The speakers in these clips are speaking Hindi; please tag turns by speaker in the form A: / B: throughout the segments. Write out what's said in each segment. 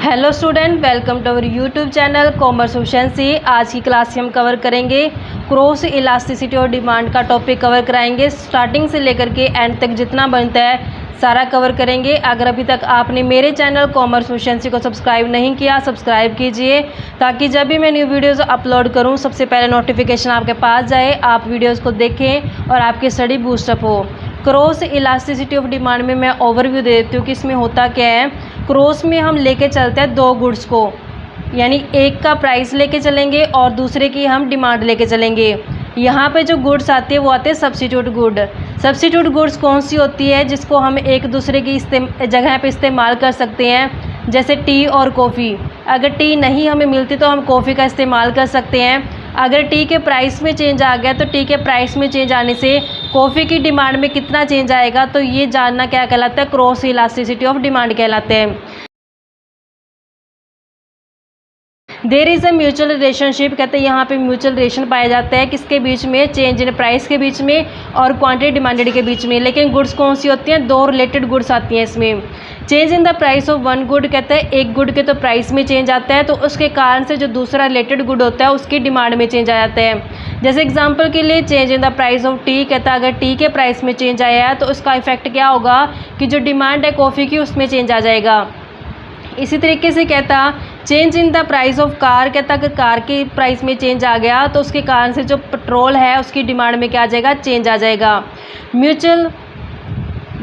A: Hello student, welcome to our YouTube channel commerce efficiency. आज की क्लास में हम कवर करेंगे क्रॉस इलास्टिसिटी और डिमांड का टॉपिक कवर कराएंगे। स्टार्टिंग से लेकर के एंड तक जितना बनता है सारा कवर करेंगे। अगर अभी तक आपने मेरे चैनल कॉमर्स एफिशिएंसी को सब्सक्राइब नहीं किया, सब्सक्राइब कीजिए ताकि जब भी मैं न्यू वीडियोज़ अपलोड करूँ सबसे पहले नोटिफिकेशन आपके पास जाए, आप वीडियोज़ को देखें और आपकी स्टडी बूस्टअप हो। क्रॉस इलास्टिसिटी ऑफ डिमांड में मैं ओवरव्यू दे देती हूँ कि इसमें होता क्या है। क्रॉस में हम लेके चलते हैं दो गुड्स को, यानी एक का प्राइस लेके चलेंगे और दूसरे की हम डिमांड लेके चलेंगे। यहाँ पे जो गुड्स आती है वो आते हैं सब्स्टिट्यूट गुड। सब्स्टिट्यूट गुड्स कौन सी होती है जिसको हम एक दूसरे की जगह पे इस्तेमाल कर सकते हैं, जैसे टी और कॉफ़ी। अगर टी नहीं हमें मिलती तो हम कॉफ़ी का इस्तेमाल कर सकते हैं। अगर टी के प्राइस में चेंज आ गया तो टी के प्राइस में चेंज आने से कॉफ़ी की डिमांड में कितना चेंज आएगा, तो ये जानना क्या कहलाता है, क्रॉस इलास्टिसिटी ऑफ डिमांड कहलाते हैं। There is a mutual relationship, कहते हैं यहाँ पे म्यूचुअल रिलेशन पाया जाता है किसके बीच में, चेंज इन प्राइस के बीच में और क्वांटिटी डिमांडेड के बीच में। लेकिन गुड्स कौन सी होती हैं, दो रिलेटेड गुड्स आती हैं इसमें। Change in the price of one good, कहते हैं एक गुड के तो प्राइस में चेंज आता है तो उसके कारण से जो दूसरा रिलेटेड गुड होता है उसकी डिमांड में चेंज आ जाता है। जैसे एग्जांपल के लिए change in the price of T, कहता है अगर टी के प्राइस में चेंज आया है तो उसका इफेक्ट क्या होगा कि जो डिमांड है कॉफ़ी की उसमें चेंज आ जाएगा। इसी तरीके से कहता change in the price of car, कहता अगर कार के प्राइस में चेंज आ गया तो उसके कारण से जो पेट्रोल है उसकी डिमांड में क्या आ जाएगा, चेंज आ जाएगा। Mutual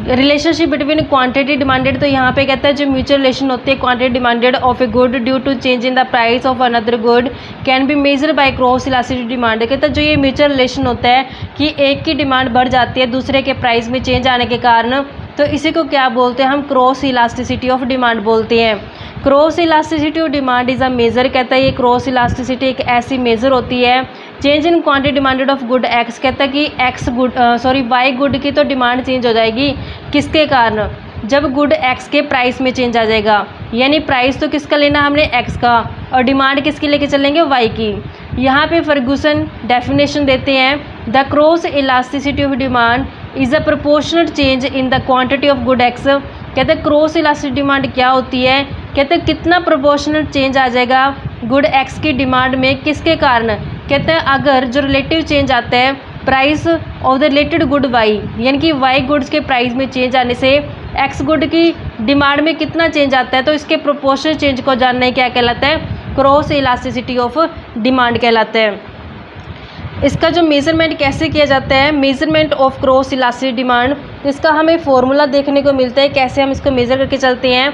A: relationship between quantity demanded, तो यहाँ पे कहता है जो म्यूचुअल रिलेशन होती है quantity demanded of a good due to change in the price of another good can be measure by cross elasticity demand. कहता है जो ये म्यूचुअल रिलेशन होता है कि एक की डिमांड बढ़ जाती है दूसरे के प्राइस में चेंज आने के कारण, तो इसी को क्या बोलते हैं हम, क्रॉस इलास्टिसिटी ऑफ डिमांड बोलते हैं। Cross elasticity of demand is a measure, कहता है ये क्रॉस इलास्टिसिटी एक ऐसी मेजर होती है। Change in quantity demanded of good x, कहता है कि वाई गुड की तो डिमांड चेंज हो जाएगी किसके कारण, जब गुड एक्स के प्राइस में चेंज आ जाएगा। यानी प्राइस तो किसका लेना हमने, एक्स का, और डिमांड किसकी लेके चलेंगे, वाई की। यहाँ पे फर्गूसन डेफिनेशन देते हैं, the cross elasticity of demand is a proportional change in the quantity of good x. कहते हैं क्रॉस इलास्टिसिटी डिमांड क्या होती है, कहते हैं कितना प्रोपोर्शनल चेंज आ जाएगा गुड एक्स की डिमांड में, किसके कारण, कहते हैं अगर जो रिलेटिव चेंज आता है price of the related good Y, यानी कि वाई गुड्स के प्राइस में चेंज आने से एक्स गुड की डिमांड में कितना चेंज आता है, तो इसके प्रोपोर्शनल चेंज को जानना ही क्या कहलाता है, क्रॉस इलास्टिसिटी ऑफ डिमांड कहलाता है। इसका जो मेज़रमेंट कैसे किया जाता है, measurement of cross elasticity demand, तो इसका हमें फॉर्मूला देखने को मिलता है कैसे हम इसको मेज़र करके चलते हैं।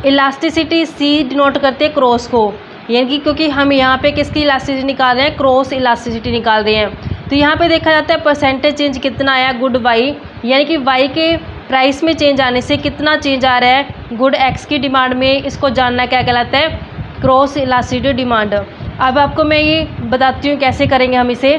A: इलास्टिसिटी सी डिनोट करते हैं क्रॉस को, यानी कि क्योंकि हम यहाँ पे किसकी इलास्टिसिटी निकाल रहे हैं, क्रॉस इलास्टिसिटी निकाल रहे हैं। तो यहाँ पे देखा जाता है परसेंटेज चेंज कितना आया गुड वाई, यानी कि वाई के प्राइस में चेंज आने से कितना चेंज आ रहा है गुड एक्स की डिमांड में, इसको जानना क्या कहलाता है, क्रॉस इलास्टिसिटी डिमांड। अब आपको मैं ये बताती हूँ कैसे करेंगे हम इसे।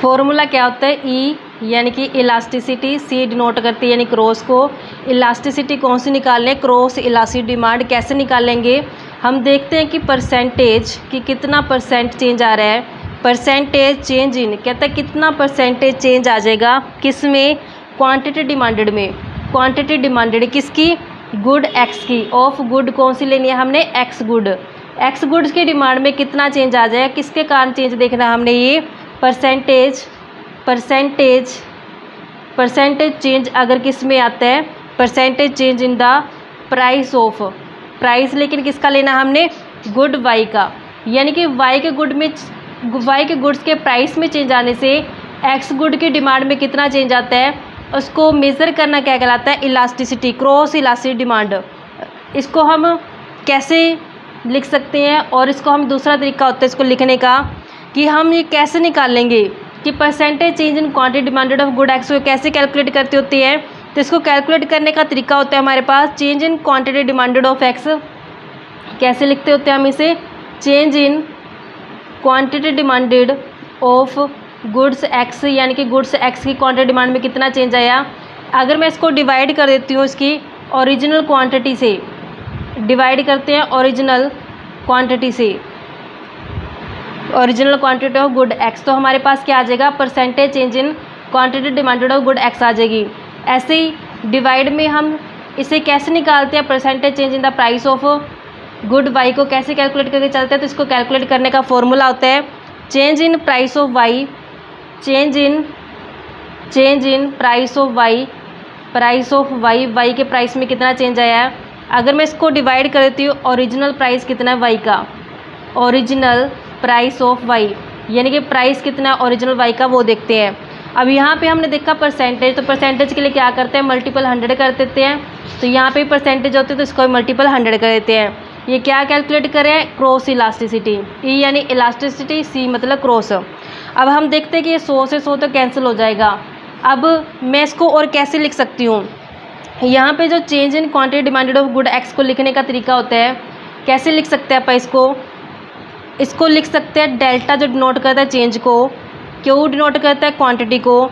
A: फॉर्मूला क्या होता है, ई यानी कि इलास्टिसिटी, सी डिनोट करती है यानी क्रॉस को। इलास्टिसिटी कौन सी निकालें, क्रॉस इलास्टिसिटी डिमांड कैसे निकालेंगे, हम देखते हैं कि परसेंटेज कि कितना परसेंट चेंज आ रहा है। परसेंटेज चेंज इन, कहता है कितना परसेंटेज चेंज आ जाएगा किस में, क्वांटिटी डिमांडेड में। क्वांटिटी डिमांडेड किसकी, गुड एक्स की, ऑफ गुड कौन सी लेनी है हमने, एक्स गुड। एक्स गुड्स की डिमांड में कितना चेंज आ जाएगा, किसके कारण चेंज देखना है हमने, ये परसेंटेज चेंज अगर किस में आता है, percentage change in the price of, price लेकिन किसका लेना हमने, गुड वाई का, यानी कि वाई के गुड्स के प्राइस में चेंज आने से एक्स गुड की डिमांड में कितना चेंज आता है, उसको मेज़र करना क्या कहलाता है, इलास्टिसिटी, क्रॉस इलास्टिसिटी डिमांड। इसको हम कैसे लिख सकते हैं, और इसको हम दूसरा तरीका होता है इसको लिखने का कि हम ये कैसे निकालेंगे कि percentage change in quantity demanded of good x को कैसे कैलकुलेट करती होती है। तो इसको कैलकुलेट करने का तरीका होता है हमारे पास, change in quantity demanded of X, कैसे लिखते होते हैं हम इसे, change in quantity demanded of goods X, यानी कि गुड्स एक्स की क्वांटिटी डिमांड में कितना चेंज आया। अगर मैं इसको डिवाइड कर देती हूँ इसकी ओरिजिनल क्वांटिटी से, डिवाइड करते हैं ओरिजिनल क्वांटिटी से, original quantity of good X, तो हमारे पास क्या आ जाएगा, percentage change in quantity demanded of good X आ जाएगी। ऐसे ही डिवाइड में हम इसे कैसे निकालते हैं, percentage change in the price of good Y को कैसे कैलकुलेट करके चलते हैं, तो इसको कैलकुलेट करने का फॉर्मूला होता है change in price of Y, change in price of Y, Y के प्राइस में कितना चेंज आया है। अगर मैं इसको डिवाइड कर देती हूँ ओरिजिनल प्राइस कितना है वाई का, ओरिजिनल प्राइस ऑफ वाई यानी कि प्राइस कितना ओरिजिनल वाई का वो देखते हैं। अब यहाँ पे हमने देखा परसेंटेज, तो परसेंटेज के लिए क्या करते हैं मल्टीपल 100 कर देते हैं। तो यहाँ पे परसेंटेज होती है तो इसको मल्टीपल 100 कर देते हैं। ये क्या कैलकुलेट करें, क्रॉस इलास्टिसिटी, ई यानी इलास्टिसिटी, सी मतलब क्रॉस। अब हम देखते हैं कि ये 100 से 100 तो कैंसिल हो जाएगा। अब मैं इसको और कैसे लिख सकती हूँ, यहाँ पे जो change in quantity demanded of good x को लिखने का तरीका होता है, कैसे लिख सकते हैं अपन इसको लिख सकते हैं डेल्टा जो डिनोट करता है चेंज को, क्यू डिनोट करता है क्वांटिटी को,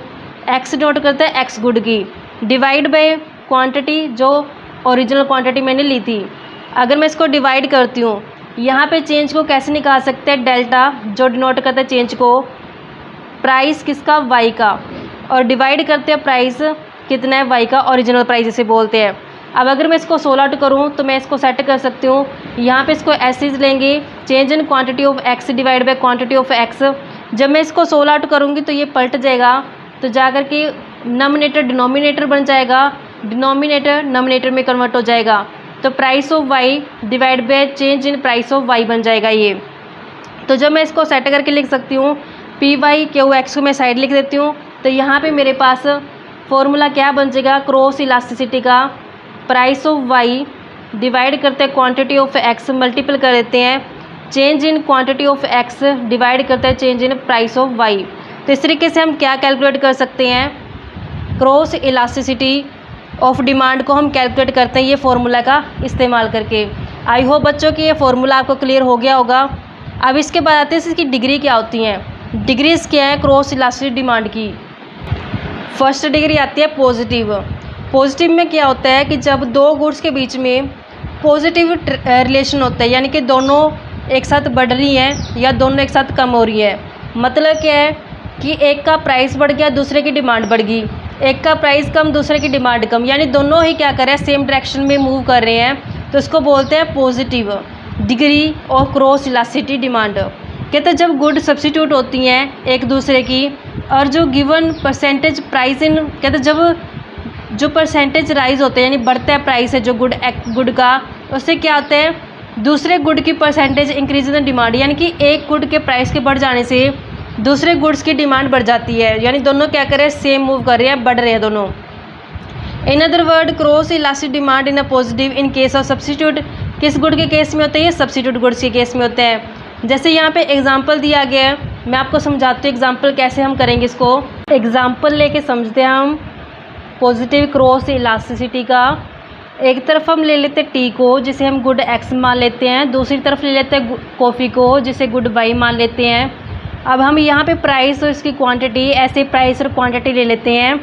A: एक्स डिनोट करता है एक्स गुड की, डिवाइड बाय क्वांटिटी जो ओरिजिनल क्वांटिटी मैंने ली थी। अगर मैं इसको डिवाइड करती हूँ, यहाँ पे चेंज को कैसे निकाल सकते हैं, डेल्टा जो डिनोट करता है चेंज को, प्राइस किसका वाई का, और डिवाइड करते हैं प्राइस कितना है वाई का, ओरिजिनल प्राइस इसे बोलते हैं। अब अगर मैं इसको सोल्व करूँ तो मैं इसको सेट कर सकती हूँ, यहाँ पे इसको एसिज लेंगे, change in quantity of X divide by quantity of x. जब मैं इसको सोल्व करूँगी तो ये पलट जाएगा, तो जा कर के नॉमिनेटर डिनोमिनेटर बन जाएगा, डिनोमिनेटर नॉमिनेटर में कन्वर्ट हो जाएगा, तो price of Y divide by change in price of Y बन जाएगा ये। तो जब मैं इसको सेट करके लिख सकती हूँ, पी वाई क्यू एक्स को मैं साइड लिख देती हूँ, तो यहाँ पे मेरे पास फॉर्मूला क्या बन जाएगा, क्रॉस इलास्टिसिटी का प्राइस ऑफ वाई डिवाइड करते हैं क्वांटिटी ऑफ एक्स, मल्टीपल कर देते हैं change in quantity of X divide करते हैं change in price of Y. तो इस तरीके से हम क्या कैलकुलेट कर सकते हैं, क्रॉस इलास्टिसिटी ऑफ डिमांड को हम कैलकुलेट करते हैं ये फार्मूला का इस्तेमाल करके। आई होप बच्चों कि ये फार्मूला आपको क्लियर हो गया होगा। अब इसके बाद आते हैं इसकी डिग्री क्या होती हैं। डिग्रीज क्या है क्रॉस इलास्टिसिटी डिमांड की। फर्स्ट डिग्री आती है पॉजिटिव। पॉजिटिव में क्या होता है कि जब दो गुड्स के बीच में पॉजिटिव रिलेशन होता है, यानी कि दोनों एक साथ बढ़ रही हैं या दोनों एक साथ कम हो रही है। मतलब क्या है कि एक का प्राइस बढ़ गया दूसरे की डिमांड बढ़ गई, एक का प्राइस कम दूसरे की डिमांड कम, यानी दोनों ही क्या कर रहे हैं सेम डायरेक्शन में मूव कर रहे हैं, तो इसको बोलते हैं पॉजिटिव डिग्री और क्रॉस इलास्टिसिटी डिमांड। कहते हैं जब गुड सब्स्टिट्यूट होती हैं एक दूसरे की और जो गिवन परसेंटेज प्राइस इन, कहते जब जो परसेंटेज राइज होते हैं यानी बढ़ता है प्राइस है जो गुड का, उससे क्या होता है दूसरे गुड की परसेंटेज इंक्रीज इन डिमांड, यानी कि एक गुड के प्राइस के बढ़ जाने से दूसरे गुड्स की डिमांड बढ़ जाती है, यानी दोनों क्या कर रहे हैं सेम मूव कर रहे हैं, बढ़ रहे हैं दोनों। In other word cross elastic demand in a positive in case of substitute. किस गुड के केस में होते हैं, सब्स्टिट्यूट गुड्स के केस में होते हैं। जैसे यहाँ पे एग्जांपल दिया गया है, मैं आपको समझाती हूँ एग्जांपल कैसे हम करेंगे इसको। एग्जांपल लेके समझते हैं हम पॉजिटिव क्रॉस इलास्टिसिटी का। एक तरफ हम ले लेते हैं टी को जिसे हम गुड एक्स मान लेते हैं, दूसरी तरफ ले लेते हैं कॉफ़ी को जिसे गुड वाई मान लेते हैं। अब हम यहाँ पे प्राइस और इसकी क्वांटिटी, ऐसे प्राइस और क्वांटिटी ले लेते हैं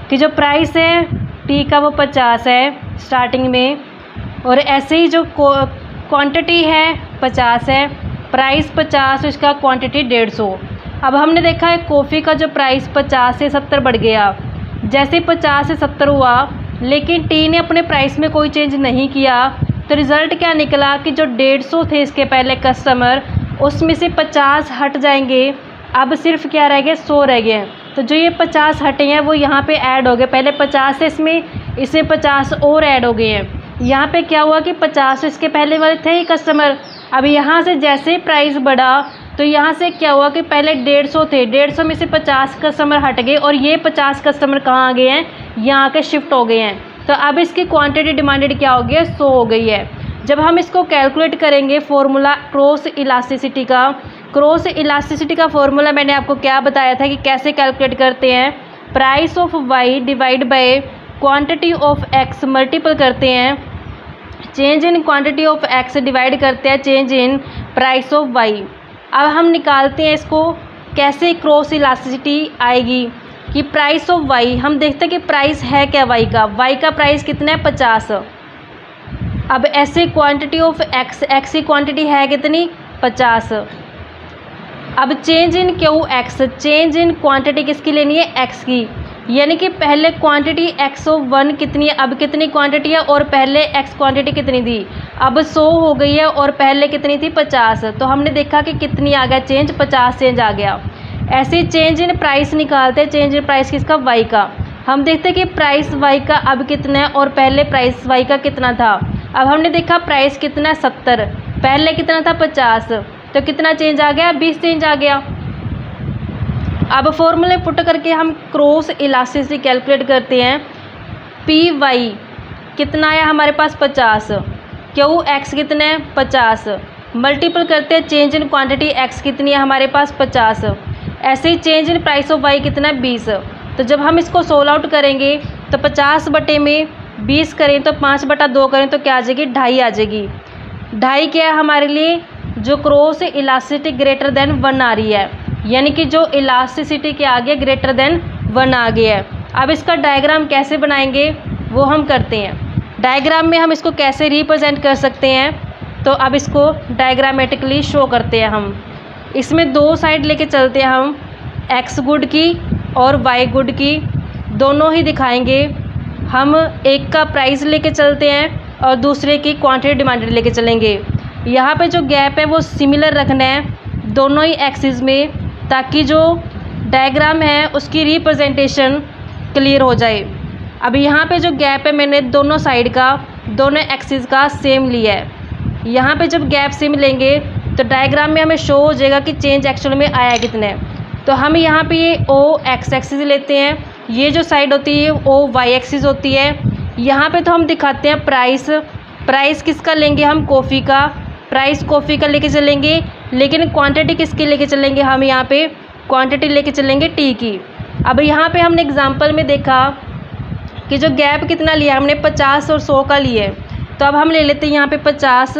A: कि जो प्राइस है टी का वो 50 है स्टार्टिंग में, और ऐसे ही जो क्वांटिटी है 50 है, प्राइस 50 और इसका क्वांटिटी 150। अब हमने देखा है कॉफ़ी का जो प्राइस 50 से 70 बढ़ गया, जैसे 50 से 70 हुआ लेकिन टी ने अपने प्राइस में कोई चेंज नहीं किया, तो रिज़ल्ट क्या निकला कि जो 150 थे इसके पहले कस्टमर, उसमें से 50 हट जाएंगे, अब सिर्फ क्या रह गए 100 रह गए हैं। तो जो ये 50 हटे हैं वो यहाँ पे ऐड हो गए, पहले 50 है इसमें 50 और ऐड हो गए हैं। यहाँ पे क्या हुआ कि 50 इसके पहले वाले थे ही कस्टमर, अब यहाँ से जैसे प्राइस बढ़ा तो यहाँ से क्या हुआ कि पहले 150 थे, 150 में से 50 कस्टमर हट गए और ये 50 कस्टमर कहाँ आ गए हैं, यहाँ के शिफ्ट हो गए हैं। तो अब इसकी क्वांटिटी डिमांडेड क्या हो गई है 100 हो गई है। जब हम इसको कैलकुलेट करेंगे फॉर्मूला क्रॉस इलास्टिसिटी का, क्रॉस इलास्टिसिटी का फॉर्मूला मैंने आपको क्या बताया था कि कैसे कैलकुलेट करते हैं, price of Y divide by quantity of X multiple करते हैं change in quantity of X divide करते हैं change in price of Y. अब हम निकालते हैं इसको कैसे क्रॉस इलास्टिसिटी आएगी कि प्राइस ऑफ वाई, हम देखते हैं कि प्राइस है क्या वाई का प्राइस कितना है 50। अब ऐसे क्वांटिटी ऑफ एक्स की क्वांटिटी है कितनी 50। अब change in Q x, change in quantity किसकी लेनी है एक्स की, यानी कि पहले क्वांटिटी एक्स ऑफ 1 कितनी है, अब कितनी क्वांटिटी है और पहले एक्स क्वांटिटी कितनी थी, अब 100 हो गई है और पहले कितनी थी 50, तो हमने देखा कि कितनी आ गया चेंज, 50 चेंज आ गया। ऐसे ही चेंज इन प्राइस निकालते हैं, चेंज इन प्राइस किसका, वाई का। हम देखते हैं कि प्राइस वाई का अब कितना है और पहले प्राइस वाई का कितना था। अब हमने देखा प्राइस कितना है 70, पहले कितना था 50, तो कितना चेंज आ गया, 20 चेंज आ गया। अब फॉर्मूले पुट करके हम क्रॉस इलास्टिसिटी कैलकुलेट करते हैं। पी वाई कितना आया हमारे पास 50, क्यू एक्स कितना है 50, मल्टीपल करते हैं चेंज इन क्वांटिटी एक्स कितनी है हमारे पास 50, ऐसे ही change in price of Y कितना है 20। तो जब हम इसको सोल्व आउट करेंगे तो 50 बटे में 20 करें तो 5/2 करें तो क्या आ जाएगी, 2.5 आ जाएगी। 2.5 क्या है हमारे लिए, जो क्रॉस इलास्टिसिटी ग्रेटर देन 1 आ रही है, यानी कि जो इलास्टिसिटी के आगे ग्रेटर देन 1 आ गया है। अब इसका डायग्राम कैसे बनाएंगे वो हम करते हैं। डायग्राम में हम इसको कैसे रिप्रेजेंट कर सकते हैं, तो अब इसको डायग्रामेटिकली शो करते हैं हम। इसमें 2 साइड लेके चलते हैं हम, एक्स गुड की और वाई गुड की, दोनों ही दिखाएंगे। हम एक का प्राइस लेके चलते हैं और दूसरे की क्वांटिटी डिमांडेड लेके चलेंगे। यहाँ पे जो गैप है वो सिमिलर रखना है दोनों ही एक्सिस में, ताकि जो डायग्राम है उसकी रिप्रेजेंटेशन क्लियर हो जाए। अब यहाँ पे जो गैप है मैंने दोनों साइड का, दोनों एक्सिस का सेम लिया है। यहाँ पे जब गैप सेम लेंगे तो डायग्राम में हमें शो हो जाएगा कि चेंज एक्चुअल में आया कितने। तो हम यहाँ पे ये ओ एक्स एक्सिस लेते हैं, ये जो साइड होती है ओ वाई एक्सिस होती है। यहाँ पे तो हम दिखाते हैं प्राइस किसका लेंगे हम, कॉफ़ी का, प्राइस कॉफ़ी का लेके चलेंगे, लेकिन क्वांटिटी किसकी लेके चलेंगे, हम यहाँ पे क्वांटिटी लेके चलेंगे टी की। अब यहाँ पे हमने एग्जांपल में देखा कि जो गैप कितना लिया हमने 50 और 100 का लिए, तो अब हम ले लेते हैं यहाँ पे 50,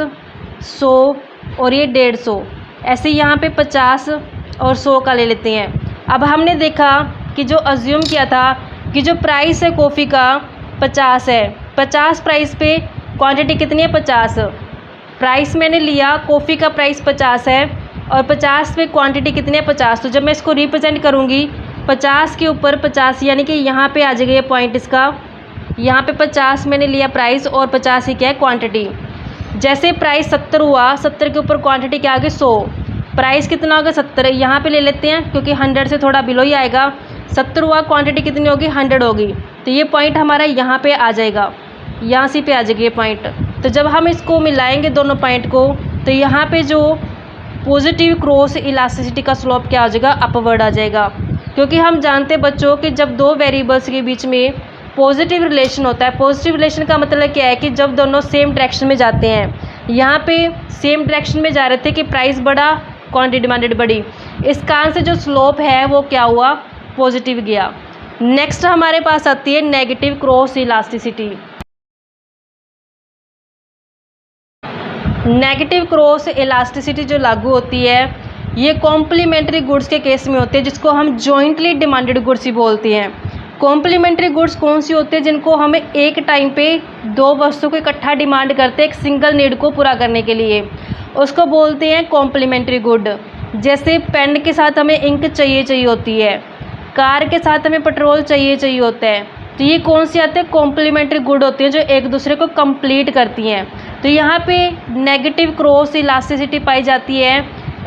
A: 100 और ये 150, ऐसे यहाँ पे 50 और 100 का ले लेते हैं। अब हमने देखा कि जो अज्यूम किया था कि जो प्राइस है कॉफ़ी का 50 है, 50 प्राइस पे क्वांटिटी कितनी है 50, प्राइस मैंने लिया, कॉफ़ी का प्राइस 50 है और 50 पे क्वांटिटी कितनी है 50। तो जब मैं इसको रिप्रेजेंट करूँगी 50 के ऊपर 50, यानी कि यहाँ पे आ जाएगा ये पॉइंट इसका, यहाँ पे 50 मैंने लिया प्राइस और 50 ही क्या है क्वांटिटी। जैसे प्राइस 70 हुआ, 70 के ऊपर क्वांटिटी क्या आ गई 100, प्राइस कितना होगा 70, यहाँ पे ले लेते हैं क्योंकि 100 से थोड़ा बिलो ही आएगा। 70 हुआ, क्वांटिटी कितनी होगी 100 होगी, तो ये पॉइंट हमारा यहाँ पे आ जाएगा, यहाँ से पे आ जाएगी ये पॉइंट। तो जब हम इसको मिलाएंगे दोनों पॉइंट को, तो यहाँ पे जो पॉजिटिव क्रॉस इलास्टिसिटी का स्लोप क्या हो जाएगा, अपवर्ड आ जाएगा। क्योंकि हम जानते हैं बच्चों कि जब 2 वेरिएबल्स के बीच में पॉजिटिव रिलेशन होता है, पॉजिटिव रिलेशन का मतलब क्या है कि जब दोनों सेम डायरेक्शन में जाते हैं। यहाँ पे सेम डायरेक्शन में जा रहे थे कि प्राइस बढ़ा, क्वांटिटी डिमांडेड बढ़ी, इस कारण से जो स्लोप है वो क्या हुआ, पॉजिटिव गया। नेक्स्ट हमारे पास आती है negative cross elasticity. Negative cross elasticity जो लागू होती है ये कॉम्प्लीमेंट्री गुड्स के केस में होती है, जिसको हम जॉइंटली डिमांडेड गुड्स ही बोलते हैं। कॉम्प्लीमेंट्री गुड्स कौन सी होती है, जिनको हमें एक टाइम पे 2 वस्तु को इकट्ठा डिमांड करते हैं एक सिंगल नीड को पूरा करने के लिए, उसको बोलते हैं कॉम्प्लीमेंट्री गुड। जैसे पेन के साथ हमें इंक चाहिए होती है, कार के साथ हमें पेट्रोल चाहिए होता है, तो ये कौन सी आते हैं, कॉम्प्लीमेंट्री गुड होती हैं जो एक दूसरे को कंप्लीट करती हैं। तो यहाँ पे नेगेटिव क्रॉस इलास्टिसिटी पाई जाती है।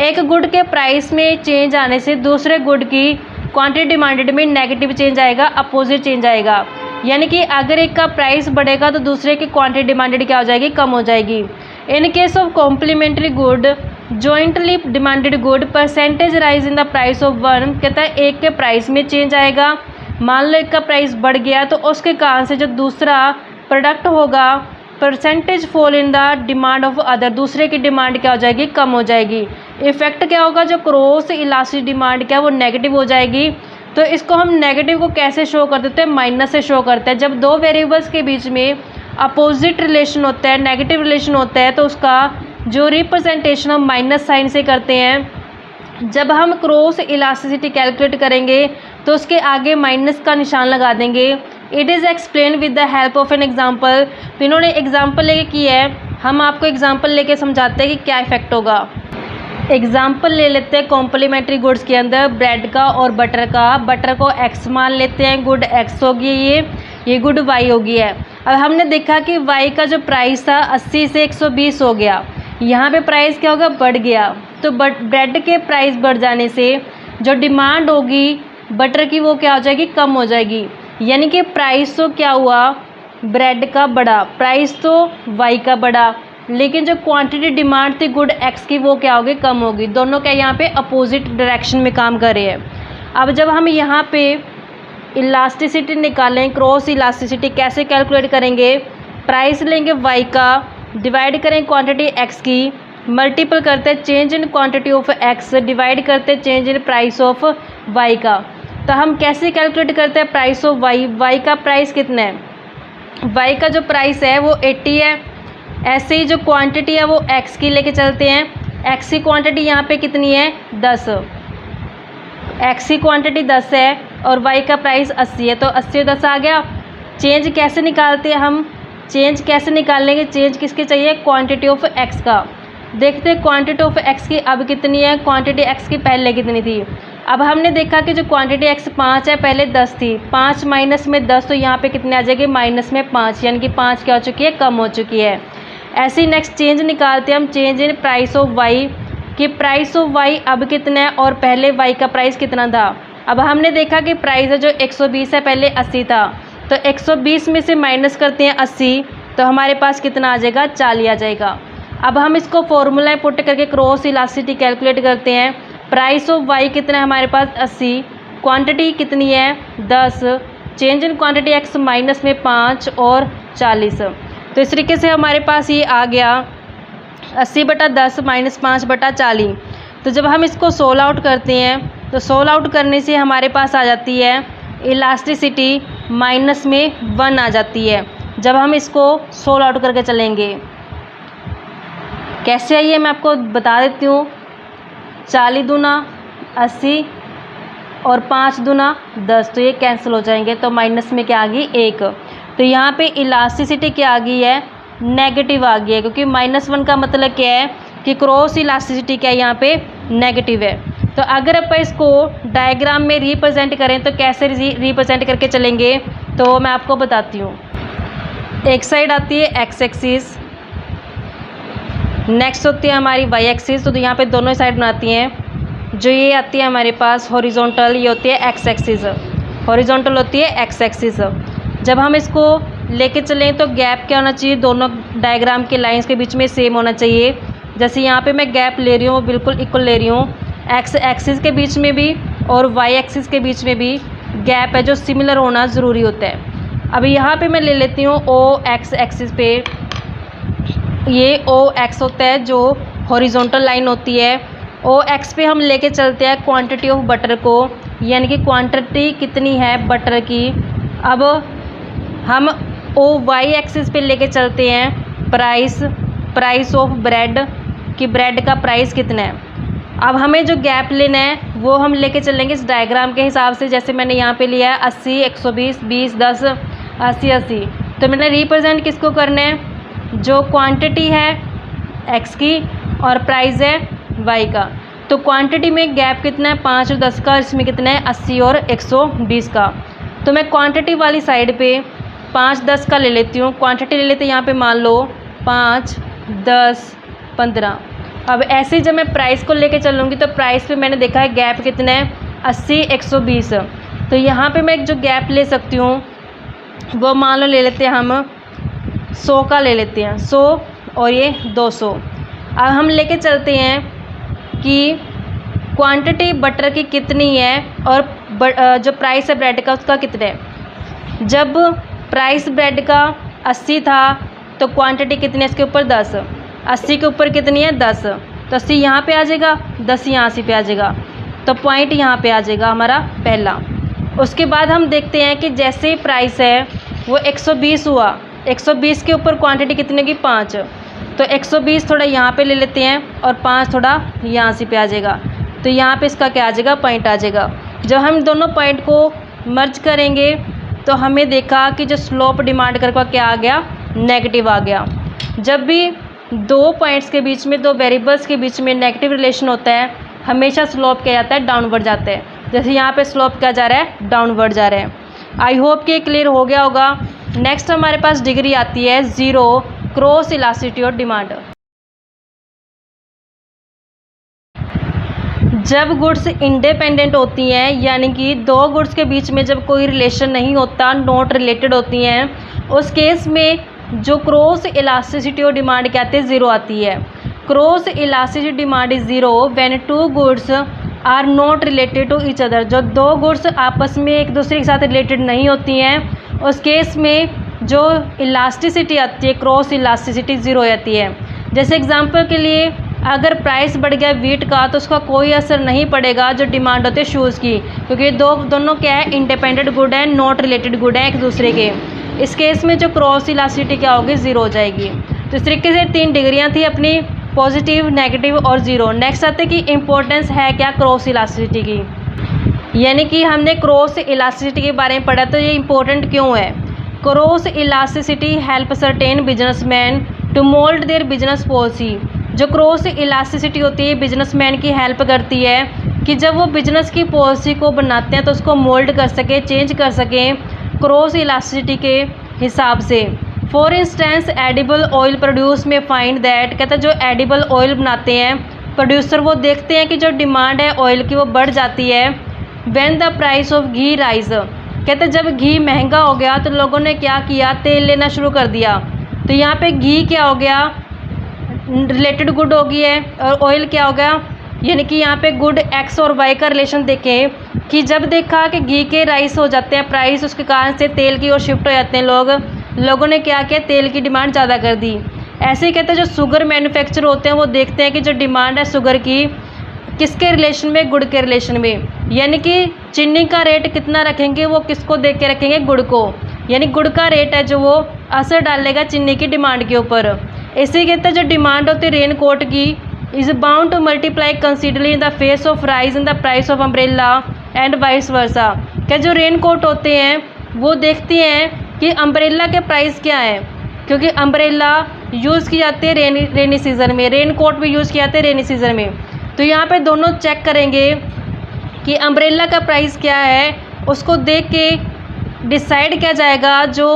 A: एक गुड के प्राइस में चेंज आने से दूसरे गुड की क्वांटिटी डिमांडेड में नेगेटिव चेंज आएगा, अपोजिट चेंज आएगा। यानी कि अगर एक का प्राइस बढ़ेगा तो दूसरे की क्वांटिटी डिमांडेड क्या हो जाएगी, कम हो जाएगी। In case of complementary good jointly demanded good percentage rise in the price of one, कहता है एक के प्राइस में चेंज आएगा। मान लो एक का प्राइस बढ़ गया तो उसके कारण से जो दूसरा प्रोडक्ट होगा percentage fall in the demand of other, दूसरे की डिमांड क्या हो जाएगी, कम हो जाएगी। इफेक्ट क्या होगा, जो क्रॉस इलास्टिक डिमांड क्या वो नेगेटिव हो जाएगी। तो इसको हम नेगेटिव को कैसे शो कर देते हैं, माइनस से शो करते हैं। जब 2 वेरिएबल्स के बीच में अपोजिट रिलेशन होता है, नेगेटिव रिलेशन होता है, तो उसका जो रिप्रेजेंटेशन हम माइनस साइन से करते हैं। जब हम क्रॉस इलास्टिसिटी कैलकुलेट करेंगे तो उसके आगे माइनस का निशान लगा देंगे। It is explain with the help of an example. तो इन्होंने एग्जाम्पल लेके किया है, हम आपको एग्जाम्पल लेके समझाते हैं कि क्या इफेक्ट होगा। एग्जाम्पल ले लेते हैं कॉम्प्लीमेंट्री गुड्स के अंदर ब्रेड का और बटर का। बटर को एक्स मान लेते हैं, गुड एक्स होगी ये। ये गुड वाई होगी है। अब हमने देखा कि वाई का जो प्राइस था 80 से 120 हो गया, यहाँ पे प्राइस क्या होगा, बढ़ गया। तो ब्रेड के प्राइस बढ़ जाने से जो डिमांड होगी बटर की वो क्या हो जाएगी, कम हो जाएगी। यानी कि प्राइस तो क्या हुआ, ब्रेड का बढ़ा, प्राइस तो वाई का बढ़ा, लेकिन जो क्वांटिटी डिमांड थी गुड एक्स की वो क्या होगी, कम होगी। दोनों क्या यहाँ पे अपोजिट डायरेक्शन में काम कर रहे हैं। अब जब हम यहाँ पे इलास्टिसिटी निकालें, क्रॉस इलास्टिसिटी कैसे कैलकुलेट करेंगे, प्राइस लेंगे वाई का, डिवाइड करें क्वांटिटी एक्स की, मल्टीपल करते हैं change in quantity of X, divide करते हैं change in price of Y का। तो हम कैसे कैलकुलेट करते हैं प्राइस ऑफ वाई, वाई का प्राइस कितना है, वाई का जो प्राइस है वो 80 है। ऐसे ही जो क्वांटिटी है वो एक्स की लेके चलते हैं, एक्स की क्वांटिटी यहाँ पे कितनी है, 10, एक्स की क्वांटिटी 10 है और वाई का प्राइस 80 है, तो 80 और 10 आ गया। चेंज कैसे निकालते हैं हम, चेंज कैसे निकाल लेंगे, चेंज किसके चाहिए, क्वांटिटी ऑफ एक्स का। देखते हैं क्वांटिटी ऑफ एक्स की अब कितनी है, क्वांटिटी एक्स की पहले कितनी थी। अब हमने देखा कि जो क्वांटिटी एक्स 5 है, पहले 10 थी, 5 माइनस में 10, तो यहाँ पे कितने आ जाएगी, माइनस में 5, यानी कि 5 क्या हो चुकी है, कम हो चुकी है। ऐसे ही नेक्स्ट चेंज निकालते हैं हम, change in price of Y, कि प्राइस ऑफ वाई अब कितना है और पहले वाई का प्राइस कितना था। अब हमने देखा कि प्राइस है जो 120 है, पहले 80 था, तो 120 में से माइनस करते हैं 80, तो हमारे पास कितना आ जाएगा, 40 आ जाएगा। अब हम इसको फॉर्मूला पुट करके क्रॉस इलास्टिसिटी कैलकुलेट करते हैं। प्राइस ऑफ वाई कितना है हमारे पास, 80, क्वांटिटी कितनी है, 10, change in quantity x minus में 5 और 40। तो इस तरीके से हमारे पास ये आ गया 80/10 माइनस 5/40। तो जब हम इसको सोल्व आउट करते हैं तो सोल्व आउट करने से हमारे पास आ जाती है इलास्टिसिटी माइनस में 1 आ जाती है। जब हम इसको सोल्व आउट करके चलेंगे कैसे आई है मैं आपको बता देती हूँ। 40 दूना 80 और 5 दूना 10, तो ये कैंसिल हो जाएंगे, तो माइनस में क्या आ गई, 1। तो यहाँ पे इलास्टिसिटी क्या आ गई है, नेगेटिव आ गई है, क्योंकि -1 का मतलब क्या है कि क्रॉस इलास्टिसिटी क्या है, यहाँ पे नेगेटिव है। तो अगर आप इसको डायग्राम में रिप्रेजेंट करें तो कैसे रिप्रेजेंट करके चलेंगे, तो मैं आपको बताती हूँ। एक साइड आती है एक्स एक्सिस, नेक्स्ट होती है हमारी वाई एक्सिस, तो यहाँ पे दोनों साइड बनाती हैं। जो ये आती है हमारे पास हॉरिजॉन्टल, ये होती है एक्स एक्सिस, हॉरिजॉन्टल होती है एक्स एक्सिस। जब हम इसको लेके चलें तो गैप क्या होना चाहिए, दोनों डायग्राम के लाइंस के बीच में सेम होना चाहिए। जैसे यहाँ पे मैं गैप ले रही हूँ, बिल्कुल इक्वल ले रही हूँ, एक्स एक्सिस के बीच में भी और वाई एक्सिस के बीच में भी गैप है जो सिमिलर होना ज़रूरी होता है। अभी यहाँ पे मैं ले लेती हूँ ओ एक्स एक्सिस पे, ये ओ एक्स होता है जो हॉरिजॉन्टल लाइन होती है। ओ एक्स पे हम लेके चलते हैं क्वांटिटी ऑफ बटर को, यानी कि क्वांटिटी कितनी है बटर की। अब हम ओ वाई एक्सिस पे लेके चलते हैं प्राइस ऑफ ब्रेड, कि ब्रेड का प्राइस कितना है। अब हमें जो गैप लेना है वो हम लेके चलेंगे इस डायग्राम के हिसाब से। जैसे मैंने यहाँ पे लिया है 80, 120, 20, 10, 80, 80। तो मैंने रिप्रेजेंट किसको करना है, जो क्वांटिटी है एक्स की और प्राइस है वाई का। तो क्वांटिटी में गैप कितना है, 5 और 10 का, इसमें कितना है 80 और 120 का। तो मैं क्वांटिटी वाली साइड पे 5, 10 का ले लेती हूँ। क्वांटिटी ले लेते हैं यहाँ पे, मान लो 5, 10, 15। अब ऐसे ही जब मैं प्राइस को लेके चलूँगी तो प्राइस पे मैंने देखा है गैप कितना है 80, 120। तो यहाँ पे मैं जो गैप ले सकती हूँ वो मान लो ले लेते हैं हम 100 का ले लेते हैं, 100 और ये 200। अब हम लेके चलते हैं कि क्वांटिटी बटर की कितनी है और जो प्राइस है ब्रेड का उसका कितना है। जब प्राइस ब्रेड का 80 था तो क्वांटिटी कितनी है इसके ऊपर 10, 80 के ऊपर कितनी है 10, तो 80 यहाँ पे आ जाएगा, 10 यहाँ से पे आ जाएगा, तो पॉइंट यहाँ पे आ जाएगा हमारा पहला। उसके बाद हम देखते हैं कि जैसे ही प्राइस है वो 120 हुआ, 120 के ऊपर क्वांटिटी कितनी होगी 5, तो 120 थोड़ा यहाँ पे ले लेते हैं और 5 थोड़ा यहाँ से पे आ जाएगा, तो यहाँ पे इसका क्या आ जाएगा, पॉइंट आ जाएगा। जब हम दोनों पॉइंट को मर्ज करेंगे तो हमें देखा कि जो स्लोप डिमांड कर का क्या आ गया, नेगेटिव आ गया। जब भी दो पॉइंट्स के बीच में, दो वेरिएबल्स के बीच में नेगेटिव रिलेशन होता है, हमेशा स्लोप क्या जाता है, डाउनवर्ड जाता है। जैसे यहाँ पे स्लोप क्या जा रहा है, डाउनवर्ड जा रहा है। आई होप कि क्लियर हो गया होगा। नेक्स्ट हमारे पास डिग्री आती है zero, cross elasticity of demand. जब गुड्स इंडिपेंडेंट होती हैं, यानी कि दो गुड्स के बीच में जब कोई रिलेशन नहीं होता, नॉट रिलेटेड होती हैं, उस केस में जो क्रॉस इलास्टिसिटी ऑफ डिमांड कहते हैं ज़ीरो आती है। Cross elasticity demand is zero when two goods are not related to each other. जो दो गुड्स आपस में एक दूसरे के साथ रिलेटेड नहीं होती हैं, उस केस में जो इलास्टिसिटी आती है, क्रॉस इलास्टिसिटी ज़ीरो आती है। जैसे एग्जांपल के लिए अगर प्राइस बढ़ गया वीट का तो उसका कोई असर नहीं पड़ेगा जो डिमांड होती है शूज़ की, क्योंकि दोनों क्या है, इंडिपेंडेंट गुड है, नॉट रिलेटेड गुड है एक दूसरे के। इस केस में जो क्रॉस इलास्टिसिटी क्या होगी, ज़ीरो हो जाएगी। तो इस तरीके से 3 डिग्रियाँ थी अपनी, पॉजिटिव, नेगेटिव और ज़ीरो। नेक्स्ट आते हैं कि इम्पोर्टेंस है क्या क्रॉस इलास्टिसिटी की, यानी कि हमने क्रॉस इलास्टिसिटी के बारे में पढ़ा, तो ये इम्पोर्टेंट क्यों है। Cross elasticity help certain businessman to mould their business policy. जो क्रॉस इलास्टिसिटी होती है बिजनेसमैन की हेल्प करती है कि जब वो बिजनेस की पॉलिसी को बनाते हैं तो उसको मोल्ड कर सके, चेंज कर सकें क्रॉस इलास्टिसिटी के हिसाब से। For instance edible oil produce में फाइंड दैट, कहते हैं जो एडिबल ऑयल बनाते हैं प्रोड्यूसर, वो देखते हैं कि जो डिमांड है ऑयल की वो बढ़ जाती है। When the price of ghee rise, कहते हैं जब घी महंगा हो गया तो लोगों ने क्या किया, तेल लेना शुरू कर दिया। तो यहाँ पे घी क्या हो गया, रिलेटेड गुड हो गई है, और ऑयल क्या हो गया, यानी कि यहाँ पे गुड एक्स और वाई का रिलेशन देखें कि जब देखा कि घी के राइस हो जाते हैं प्राइस, उसके कारण से तेल की ओर शिफ्ट हो जाते हैं लोगों ने क्या किया, तेल की डिमांड ज़्यादा कर दी। ऐसे ही कहते हैं जो शुगर मैन्युफैक्चर होते हैं वो देखते हैं कि जो डिमांड है शुगर की किसके रिलेशन में, गुड़ के रिलेशन में, यानी कि चीनी का रेट कितना रखेंगे वो किसको देख के रखेंगे, गुड़ को, यानी गुड़ का रेट है जो वो असर डालेगा चीनी की डिमांड के ऊपर। इसी कहते हैं जो डिमांड होती है रेन कोट की is bound to multiply considerably in the face of rise in the price of umbrella and vice versa. क्या जो रेन कोट होते हैं वो देखते हैं कि अम्ब्रेला के प्राइस क्या है, क्योंकि अम्ब्रेला यूज़ की जाती है रेनी सीज़न में, रेन कोट भी यूज़ किया जाता है रेनी सीज़न में। तो यहाँ पे दोनों चेक करेंगे कि अम्ब्रेला का प्राइस क्या है, उसको देख के डिसाइड किया जाएगा जो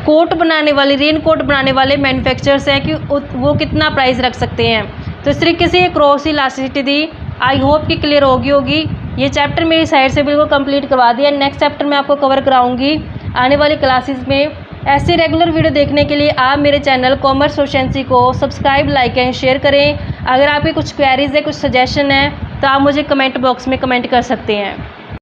A: कोट बनाने वाले, रेन कोट बनाने वाले मैन्युफैक्चरर्स हैं कि वो कितना प्राइस रख सकते हैं। तो इस तरीके से ये cross elasticity the, I hope कि क्लियर होगी। ये चैप्टर मेरी साइड से बिल्कुल कंप्लीट करवा दिया। नेक्स्ट चैप्टर मैं आपको कवर कराऊंगी आने वाली क्लासेस में। ऐसे रेगुलर वीडियो देखने के लिए आप मेरे चैनल कॉमर्स प्रोficiency को सब्सक्राइब, लाइक एंड शेयर करें। अगर आपकी कुछ क्वेरीज है, कुछ सजेशन है तो आप मुझे कमेंट बॉक्स में कमेंट कर सकते हैं।